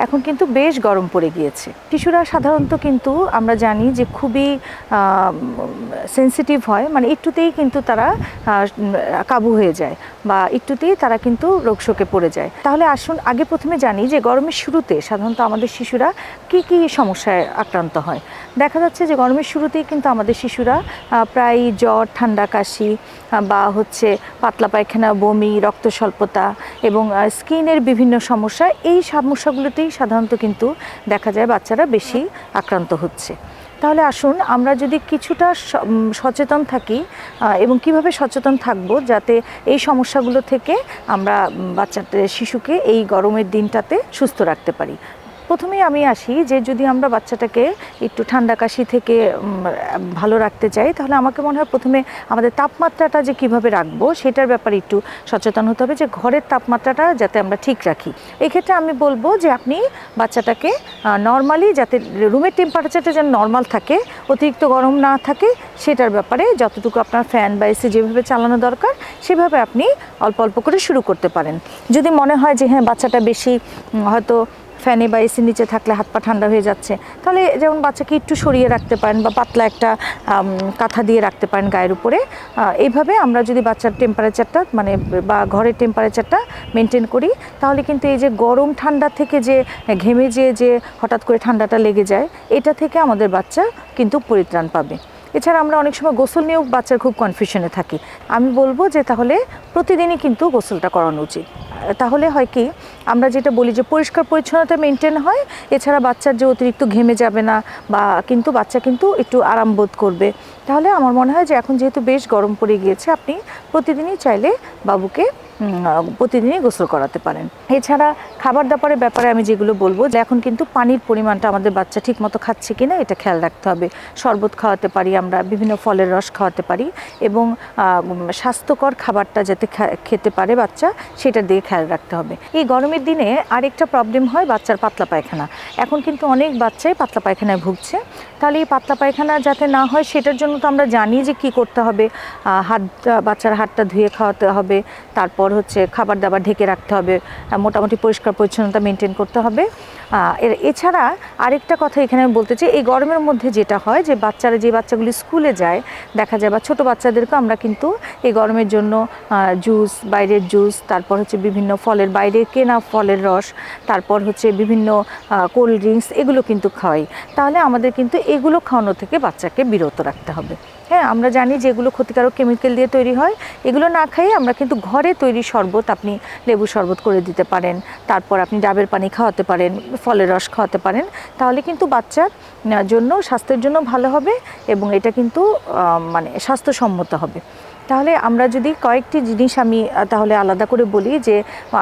এখন কিন্তু বেশ গরম পড়ে গিয়েছে। শিশুরা সাধারণত কিন্তু আমরা জানি যে খুবই সেন্সিটিভ হয়, মানে একটুতেই কিন্তু তারা কাবু হয়ে যায় বা একটুতেই তারা কিন্তু রোগশোকে পড়ে যায়। তাহলে আসুন আগে প্রথমে জানি যে গরমের শুরুতে সাধারণত আমাদের শিশুরা কি সমস্যায় আক্রান্ত হয়। দেখা যাচ্ছে যে গরমের শুরুতেই কিন্তু আমাদের শিশুরা প্রায় জ্বর, ঠান্ডা, কাশি বা হচ্ছে পাতলা পায়খানা, বমি, রক্ত স্বল্পতা এবং স্কিনের বিভিন্ন সমস্যা, এই সমস্যাগুলোতেই সাধারণত কিন্তু দেখা যায় বাচ্চারা বেশি আক্রান্ত হচ্ছে। তাহলে আসুন আমরা যদি কিছুটা সচেতন থাকি এবং কিভাবে সচেতন থাকব যাতে এই সমস্যাগুলো থেকে আমরা শিশুকে এই গরমের দিনটাতে সুস্থ রাখতে পারি। প্রথমেই আমি আসি যে যদি আমরা বাচ্চাটাকে একটু ঠান্ডা কাশি থেকে ভালো রাখতে চাই, তাহলে আমাকে মনে হয় প্রথমে আমাদের তাপমাত্রাটা যে কিভাবে রাখবো সেটার ব্যাপারে একটু সচেতন হতে হবে, যে ঘরের তাপমাত্রাটা যাতে আমরা ঠিক রাখি। এক্ষেত্রে আমি বলবো যে আপনি বাচ্চাটাকে নর্মালি, যাতে রুমের টেম্পারেচারটা যেন নর্মাল থাকে, অতিরিক্ত গরম না থাকে, সেটার ব্যাপারে যতটুকু আপনার ফ্যান বা এসি যেভাবে চালানো দরকার সেভাবে আপনি অল্প অল্প করে শুরু করতে পারেন। যদি মনে হয় যে হ্যাঁ বাচ্চাটা বেশি হয়তো ফ্যানে বা এসির নিচে থাকলে হাত পা ঠান্ডা হয়ে যাচ্ছে, তাহলে যেমন বাচ্চাকে একটু সরিয়ে রাখতে পারেন বা পাতলা একটা কাঁথা দিয়ে রাখতে পারেন গায়ের উপরে। এইভাবে আমরা যদি বাচ্চার টেম্পারেচারটা মানে বা ঘরের টেম্পারেচারটা মেনটেন করি, তাহলে কিন্তু এই যে গরম ঠান্ডা থেকে যে ঘেমে যে হঠাৎ করে ঠান্ডাটা লেগে যায়, এটা থেকে আমাদের বাচ্চা কিন্তু পরিত্রাণ পাবে। এছাড়া আমরা অনেক সময় গোসল নিয়েও বাচ্চার খুব কনফিউশনে থাকি। আমি বলবো যে তাহলে প্রতিদিনই কিন্তু গোসলটা করানো উচিত। তাহলে হয় কি, আমরা যেটা বলি যে পরিষ্কার পরিচ্ছন্নতা মেনটেন হয়, এছাড়া বাচ্চার যে অতিরিক্ত ঘেমে যাবে না বা কিন্তু বাচ্চা কিন্তু একটু আরাম বোধ করবে। তাহলে আমার মনে হয় যে এখন যেহেতু বেশ গরম পড়ে গিয়েছে, আপনি প্রতিদিনই চাইলে বাবুকে প্রতিদিনই গোসল করাতে পারেন। এছাড়া খাবার দাবারের ব্যাপারে আমি যেগুলো বলবো, যে এখন কিন্তু পানির পরিমাণটা আমাদের বাচ্চা ঠিক মতো খাচ্ছে কিনা এটা খেয়াল রাখতে হবে। শরবত খাওয়াতে পারি আমরা, বিভিন্ন ফলের রস খাওয়াতে পারি এবং স্বাস্থ্যকর খাবারটা যাতে খেতে পারে বাচ্চা, সেটা দিয়ে খেয়াল রাখতে হবে। এই গরমের দিনে আরেকটা প্রবলেম হয় বাচ্চার পাতলা পায়খানা। এখন কিন্তু অনেক বাচ্চাই পাতলা পায়খানায় ভুগছে। তাহলে এই পাতলা পায়খানা যাতে না হয় সেটার জন্য তো আমরা জানি যে কি করতে হবে। বাচ্চার হাতটা ধুয়ে খাওয়াতে হবে, তারপর হচ্ছে খাবার দাবার ঢেকে রাখতে হবে, মোটামুটি পরিষ্কার পরিচ্ছন্নতা মেনটেন করতে হবে। এছাড়া আরেকটা কথা এখানে আমি বলতে চাই, এই গরমের মধ্যে যেটা হয় যে বাচ্চাগুলি স্কুলে যায় দেখা যায়, বা ছোটো বাচ্চাদেরকে আমরা কিন্তু এই গরমের জন্য জুস, বাইরের জুস, তারপর হচ্ছে বিভিন্ন ফলের বাইরে কেনা ফলের রস, তারপর হচ্ছে বিভিন্ন কোল্ড ড্রিঙ্কস, এগুলো কিন্তু খাওয়াই। তাহলে আমাদের কিন্তু এগুলো খাওয়ানো থেকে বাচ্চাকে বিরত রাখতে হবে। হ্যাঁ, আমরা জানি যে এগুলো ক্ষতিকারক কেমিক্যাল দিয়ে তৈরি হয়, এগুলো না খাইয়ে আমরা কিন্তু ঘরে তৈরি শরবত, আপনি লেবু শরবত করে দিতে পারেন, তারপর আপনি ডাবের পানি খাওয়াতে পারেন, ফলের রস খাওয়াতে পারেন। তাহলে কিন্তু বাচ্চার জন্য, স্বাস্থ্যের জন্য ভালো হবে এবং এটা কিন্তু মানে স্বাস্থ্যসম্মত হবে। তাহলে আমরা যদি কয়েকটি জিনিস আমি তাহলে আলাদা করে বলি যে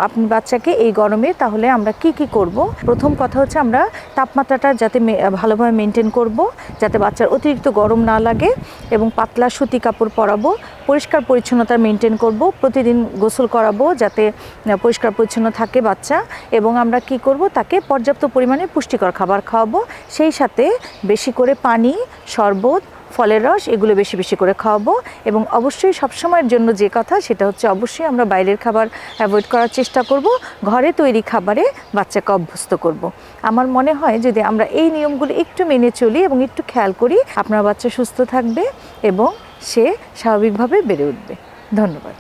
আপনি বাচ্চাকে এই গরমে তাহলে আমরা কি করব। প্রথম কথা হচ্ছে আমরা তাপমাত্রাটা যাতে ভালোভাবে মেনটেন করব, যাতে বাচ্চার অতিরিক্ত গরম না লাগে, এবং পাতলা সুতি কাপড় পরাবো, পরিষ্কার পরিচ্ছন্নতা মেনটেন করব, প্রতিদিন গোসল করাবো যাতে পরিষ্কার পরিচ্ছন্ন থাকে বাচ্চা, এবং আমরা কি করব, তাকে পর্যাপ্ত পরিমাণে পুষ্টিকর খাবার খাওয়াবো, সেই সাথে বেশি করে পানি, শরবত, ফলের রস, এগুলো বেশি বেশি করে খাওয়াবো। এবং অবশ্যই সবসময়ের জন্য যে কথা সেটা হচ্ছে অবশ্যই আমরা বাইরের খাবার অ্যাভয়েড করার চেষ্টা করব, ঘরে তৈরি খাবারে বাচ্চাকে অভ্যস্ত করব। আমার মনে হয় যদি আমরা এই নিয়মগুলো একটু মেনে চলি এবং একটু খেয়াল করি, আপনার বাচ্চা সুস্থ থাকবে এবং সে স্বাভাবিকভাবে বেড়ে উঠবে। ধন্যবাদ।